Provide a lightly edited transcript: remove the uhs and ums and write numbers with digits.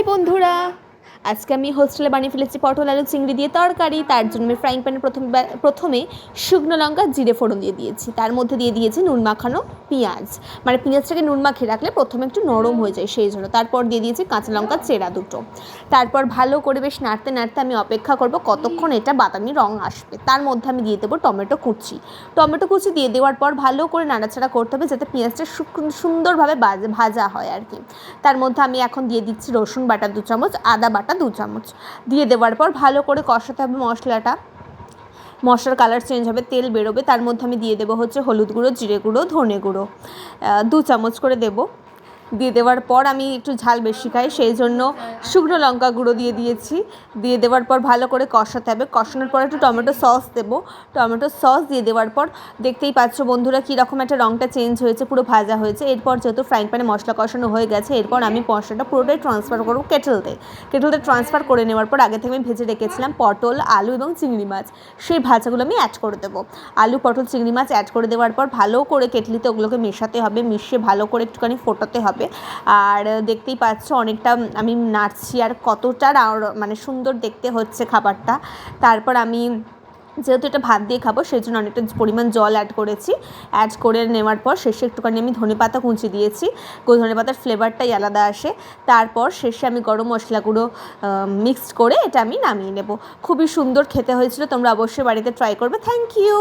High বন্ধুরা, আজকে আমি হোস্টেলে বানিয়ে ফেলেছি পটল আলু চিংড়ি দিয়ে তরকারি। তার জন্য আমি ফ্রাইং প্যানে প্রথমে শুকনো লঙ্কা জিরে ফোড়ন দিয়ে দিয়েছি। তার মধ্যে দিয়ে দিয়েছি নুন মাখানো পেঁয়াজ, মানে পেঁয়াজটাকে নুন মাখিয়ে রাখলে প্রথমে একটু নরম হয়ে যায় সেই জন্য। তারপর দিয়ে দিয়েছি কাঁচা লঙ্কা চেরা দুটো। তারপর ভালো করে বেশ নাড়তে নাড়তে আমি অপেক্ষা করব কতক্ষণ এটা বাদামি রং আসবে। তার মধ্যে আমি দিয়ে দেবো টমেটো কুচি দিয়ে দেওয়ার পর ভালো করে নাড়াচাড়া করতে হবে যাতে পেঁয়াজটা সুন্দরভাবে ভাজা হয় আর কি। তার মধ্যে আমি এখন দিয়ে দিচ্ছি রসুন বাটা 2 চামচ, আদা বাটা 2 চামচ দিয়ে দেওয়ার পর ভালো করে কষাতে হবে মশলার কালার চেঞ্জ হবে, তেল বেরোবে। তার মধ্যে আমি দিয়ে দেবো হচ্ছে হলুদ গুঁড়ো, জিরে গুঁড়ো, ধনে গুঁড়ো 2 চামচ করে দেবো। দিয়ে দেওয়ার পর আমি একটু ঝাল বেশি খাই সেই জন্য শুকনো লঙ্কা গুঁড়ো দিয়ে দেওয়ার পর ভালো করে কষাতে হবে। কষানোর পর একটু টমেটো সস দেবো। টমেটো সস দিয়ে দেওয়ার পর দেখতেই পাচ্ছ বন্ধুরা কীরকম একটা রঙটা চেঞ্জ হয়েছে, পুরো ভাজা হয়েছে। এরপর যেহেতু ফ্রাইং প্যানে মশলা কষানো হয়ে গেছে, এরপর আমি মশলাটা পুরোটাই ট্রান্সফার করবো কেটলতে ট্রান্সফার করে নেওয়ার পর আগে থেকে আমি ভেজে রেখেছিলাম পটল, আলু এবং চিংড়ি মাছ, সেই ভাজাগুলো আমি অ্যাড করে দেবো। আলু, পটল, চিংড়ি মাছ অ্যাড করে দেওয়ার পর ভালো করে কেটলিতে ওগুলোকে মেশাতে হবে, মিশিয়ে ভালো করে একটুখানি ফোটাতে হবে। আর দেখতেই পাচ্ছ অনেকটা আমি নাড়ছি আর কতটা মানে সুন্দর দেখতে হচ্ছে খাবারটা। তারপর আমি যেহেতু এটা ভাত দিয়ে খাবো সেই জন্য অনেকটা পরিমাণ জল অ্যাড করে নেওয়ার পর শেষে একটুখানি আমি ধনেপাতা কুচি দিয়েছি, ধনেপাতার ফ্লেভারটাই আলাদা আসে। তারপর শেষে আমি গরম মশলা গুঁড়ো মিক্সড করে এটা আমি নামিয়ে নেব। খুবই সুন্দর খেতে হয়েছিল, তোমরা অবশ্যই বাড়িতে ট্রাই করবে। Thank you.